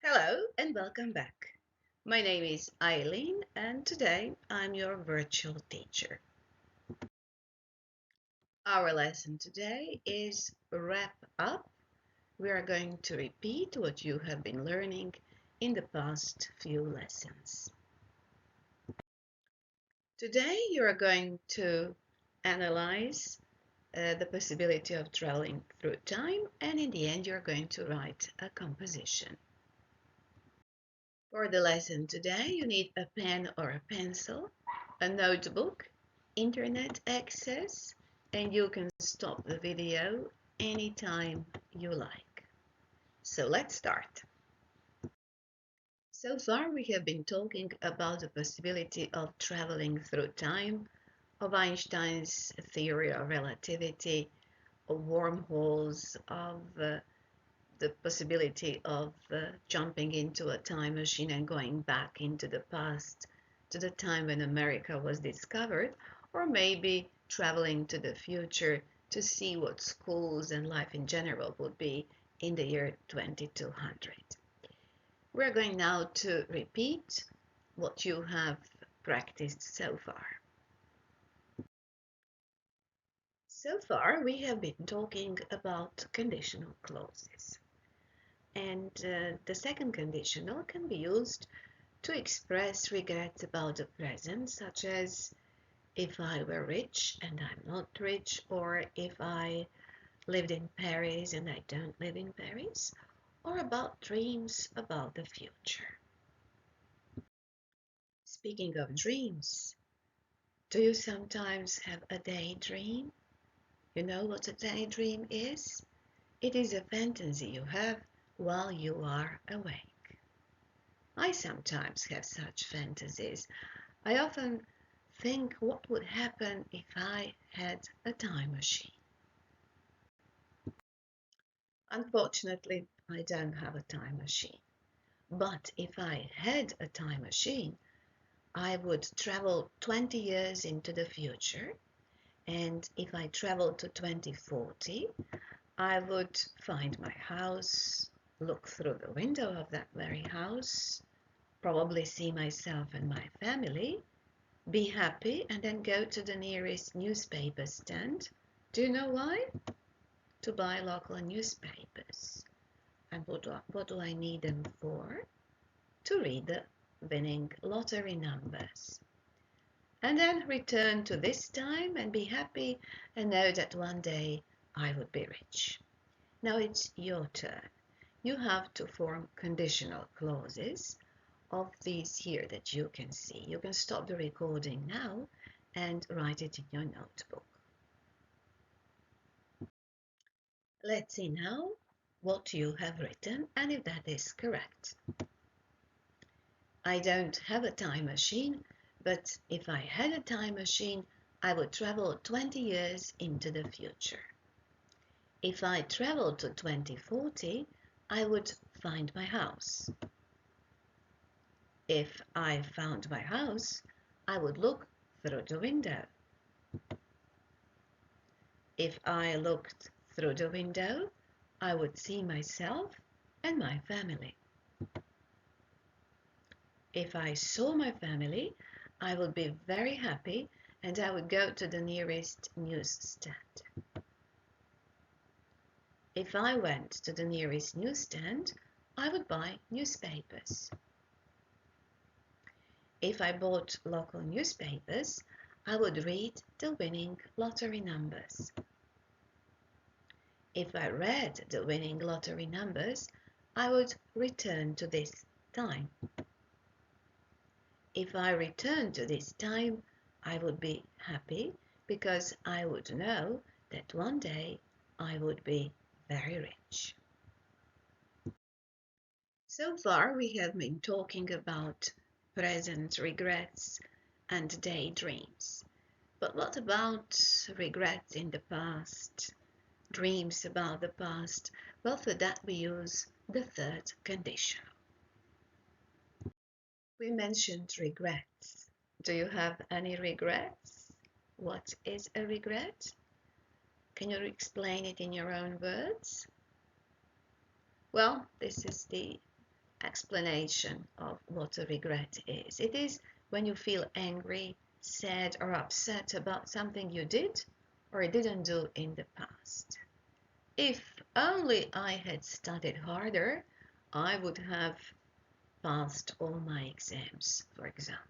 Hello and welcome back. My name is Ajlin and today I'm your virtual teacher. Our lesson today is wrap up. We are going to repeat what you have been learning in the past few lessons. Today you are going to analyze the possibility of traveling through time, and in the end you're going to write a composition. For the lesson today, you need a pen or a pencil, a notebook, internet access, and you can stop the video anytime you like. So let's start. So far, we have been talking about the possibility of traveling through time, of Einstein's theory of relativity, of wormholes, of the possibility of jumping into a time machine and going back into the past to the time when America was discovered, or maybe traveling to the future to see what schools and life in general would be in the year 2200. We're going now to repeat what you have practiced so far. So far, we have been talking about conditional clauses. And the second conditional can be used to express regrets about the present, such as if I were rich and I'm not rich, or if I lived in Paris and I don't live in Paris, or about dreams about the future. Speaking of dreams, do you sometimes have a daydream? You know what a daydream is? It is a fantasy you have while you are awake. I sometimes have such fantasies. I often think what would happen if I had a time machine. Unfortunately, I don't have a time machine. But if I had a time machine, I would travel 20 years into the future. And if I traveled to 2040, I would find my house, look through the window of that very house, probably see myself and my family, be happy, and then go to the nearest newspaper stand. Do you know why? To buy local newspapers. And what do I need them for? To read the winning lottery numbers. And then return to this time and be happy and know that one day I would be rich. Now it's your turn. You have to form conditional clauses of these here that you can see. You can stop the recording now and write it in your notebook. Let's see now what you have written and if that is correct. I don't have a time machine, but if I had a time machine, I would travel 20 years into the future. If I traveled to 2040, I would find my house. If I found my house, I would look through the window. If I looked through the window, I would see myself and my family. If I saw my family, I would be very happy and I would go to the nearest newsstand. If I went to the nearest newsstand, I would buy newspapers. If I bought local newspapers, I would read the winning lottery numbers. If I read the winning lottery numbers, I would return to this time. If I returned to this time, I would be happy because I would know that one day I would be very rich. So far, we have been talking about present regrets and daydreams. But what about regrets in the past, dreams about the past? Well, for that we use the third condition. We mentioned regrets. Do you have any regrets? What is a regret? Can you explain it in your own words? Well, this is the explanation of what a regret is. It is when you feel angry, sad, or upset about something you did or didn't do in the past. If only I had studied harder, I would have passed all my exams, for example.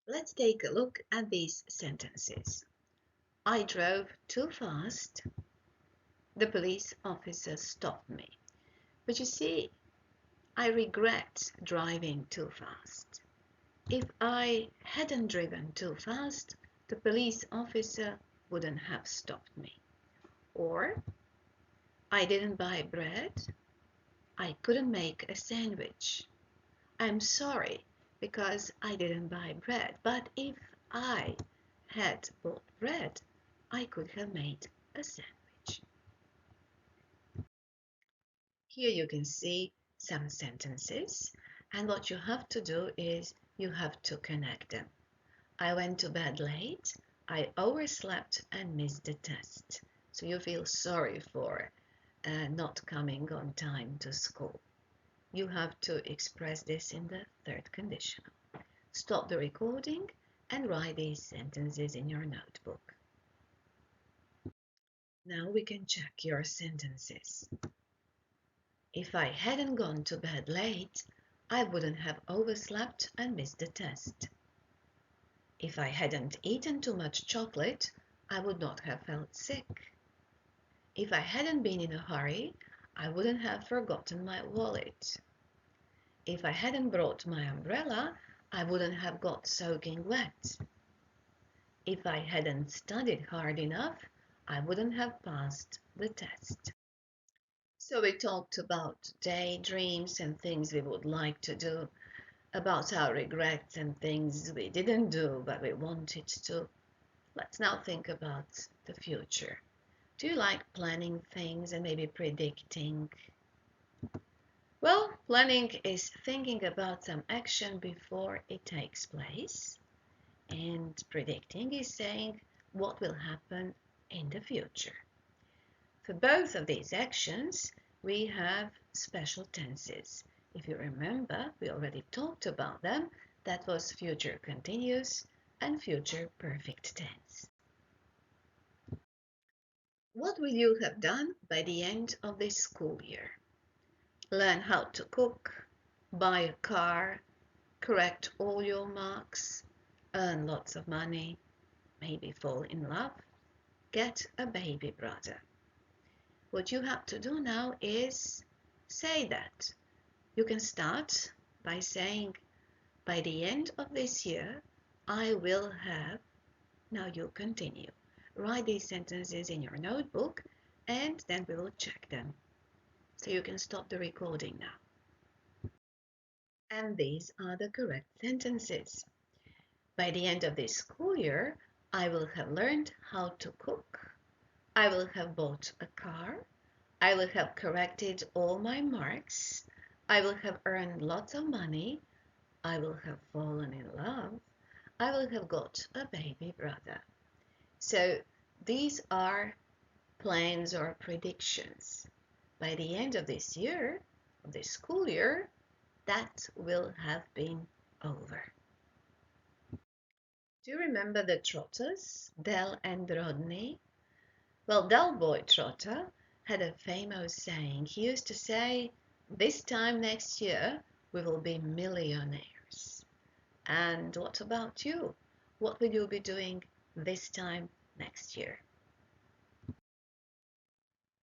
Let's take a look at these sentences. I drove too fast. The police officer stopped me. But you see, I regret driving too fast. If I hadn't driven too fast, the police officer wouldn't have stopped me. Or, I didn't buy bread. I couldn't make a sandwich. I'm sorry because I didn't buy bread. But if I had bought bread, I could have made a sandwich. Here you can see some sentences, and what you have to do is you have to connect them. I went to bed late, I overslept and missed the test. So you feel sorry for not coming on time to school. You have to express this in the third conditional. Stop the recording and write these sentences in your notebook. Now we can check your sentences. If I hadn't gone to bed late, I wouldn't have overslept and missed the test. If I hadn't eaten too much chocolate, I would not have felt sick. If I hadn't been in a hurry, I wouldn't have forgotten my wallet. If I hadn't brought my umbrella, I wouldn't have got soaking wet. If I hadn't studied hard enough, I wouldn't have passed the test. So we talked about daydreams and things we would like to do, about our regrets and things we didn't do but we wanted to. Let's now think about the future. Do you like planning things and maybe predicting? Well, planning is thinking about some action before it takes place, and predicting is saying what will happen in the future. For both of these actions, we have special tenses. If you remember, we already talked about them. That was future continuous and future perfect tense. What will you have done by the end of this school year? Learn how to cook, buy a car, correct all your marks, earn lots of money, maybe fall in love, get a baby brother. What you have to do now is say that. You can start by saying, by the end of this year, I will have. Now you continue. Write these sentences in your notebook and then we will check them. So you can stop the recording now. And these are the correct sentences. By the end of this school year, I will have learned how to cook. I will have bought a car. I will have corrected all my marks. I will have earned lots of money. I will have fallen in love. I will have got a baby brother. So these are plans or predictions. By the end of this year, of this school year, that will have been over. Do you remember the trotters, Del and Rodney? Well, Del Boy Trotter had a famous saying. He used to say, this time next year, we will be millionaires. And what about you? What will you be doing this time next year?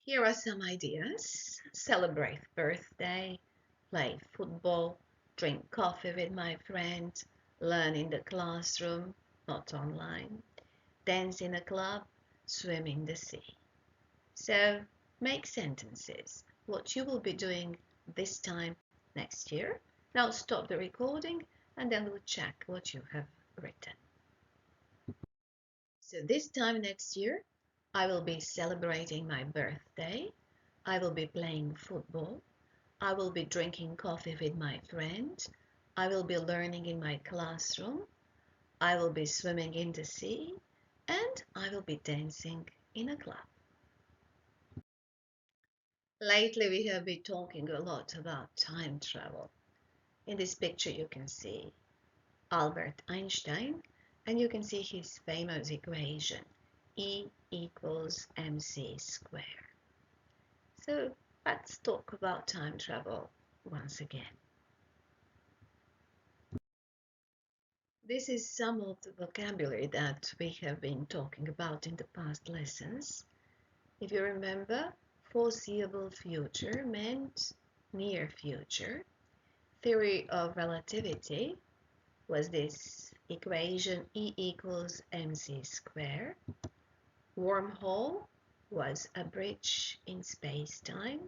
Here are some ideas. Celebrate birthday, play football, drink coffee with my friend, learn in the classroom, not online, dance in a club, swim in the sea. So make sentences, what you will be doing this time next year. Now stop the recording and then we'll check what you have written. So this time next year, I will be celebrating my birthday. I will be playing football. I will be drinking coffee with my friend. I will be learning in my classroom. I will be swimming in the sea. And I will be dancing in a club. Lately, we have been talking a lot about time travel. In this picture, you can see Albert Einstein, and you can see his famous equation, E equals mc squared. So let's talk about time travel once again. This is some of the vocabulary that we have been talking about in the past lessons. If you remember, foreseeable future meant near future. Theory of relativity was this equation E equals mc squared. Wormhole was a bridge in space-time.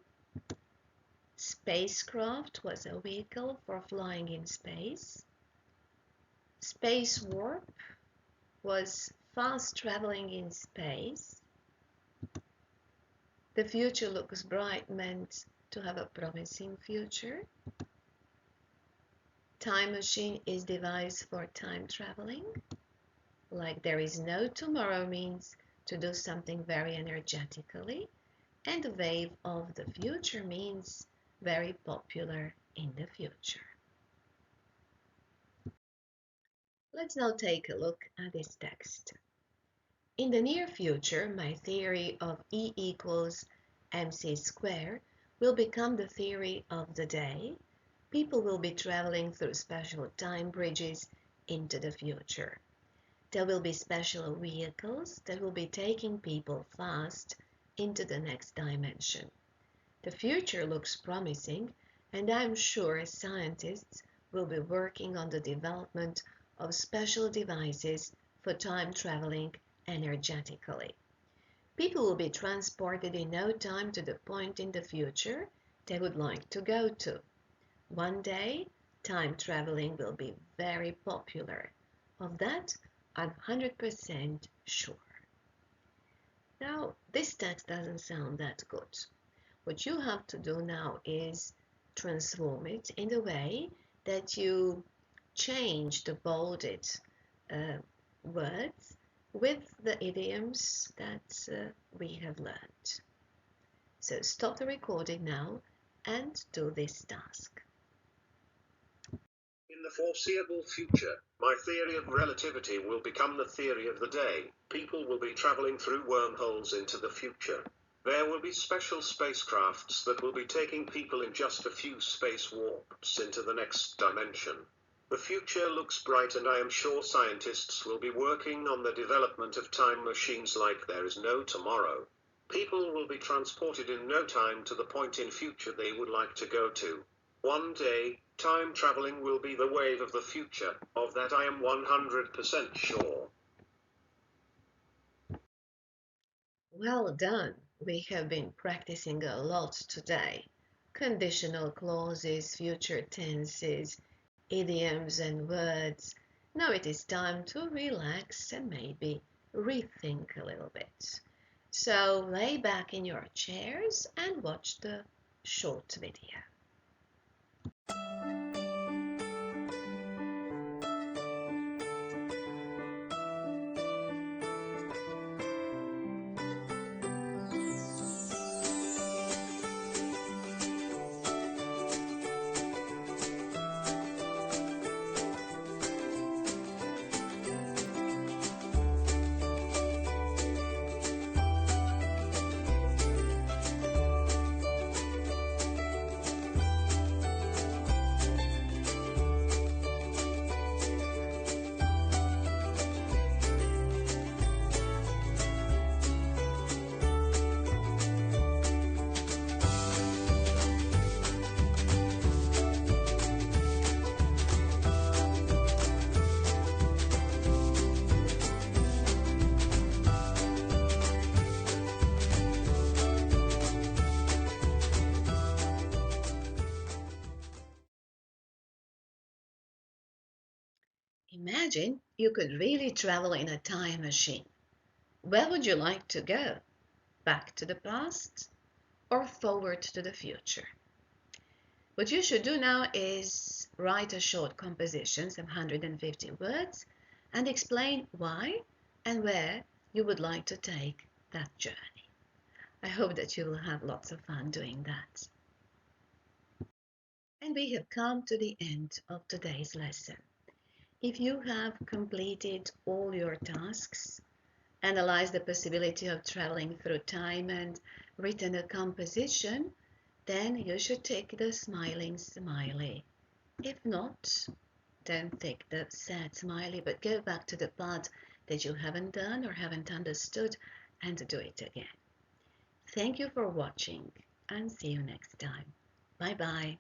Spacecraft was a vehicle for flying in space. Space warp was fast traveling in space. The future looks bright meant to have a promising future. Time machine is device for time traveling. Like there is no tomorrow means to do something very energetically. And the wave of the future means very popular in the future. Let's now take a look at this text. In the near future, my theory of E equals mc squared will become the theory of the day. People will be traveling through special time bridges into the future. There will be special vehicles that will be taking people fast into the next dimension. The future looks promising, and I'm sure scientists will be working on the development of special devices for time traveling energetically. People will be transported in no time to the point in the future they would like to go to. One day, time traveling will be very popular. Of that, I'm 100% sure. Now, this text doesn't sound that good. What you have to do now is transform it in the way that you change the bolded words with the idioms that we have learned. So stop the recording now and do this task. In the foreseeable future, my theory of relativity will become the theory of the day. People will be traveling through wormholes into the future. There will be special spacecrafts that will be taking people in just a few space warps into the next dimension. The future looks bright, and I am sure scientists will be working on the development of time machines like there is no tomorrow. People will be transported in no time to the point in future they would like to go to. One day, time traveling will be the wave of the future. Of that I am 100% sure. Well done. We have been practicing a lot today. Conditional clauses, future tenses, idioms and words. Now it is time to relax and maybe rethink a little bit. So lay back in your chairs and watch the short video. Imagine you could really travel in a time machine. Where would you like to go? Back to the past or forward to the future? What you should do now is write a short composition, some 150 words, and explain why and where you would like to take that journey. I hope that you will have lots of fun doing that. And we have come to the end of today's lesson. If you have completed all your tasks, analyzed the possibility of traveling through time and written a composition, then you should take the smiling smiley. If not, don't take the sad smiley, but go back to the part that you haven't done or haven't understood and do it again. Thank you for watching and see you next time. Bye bye.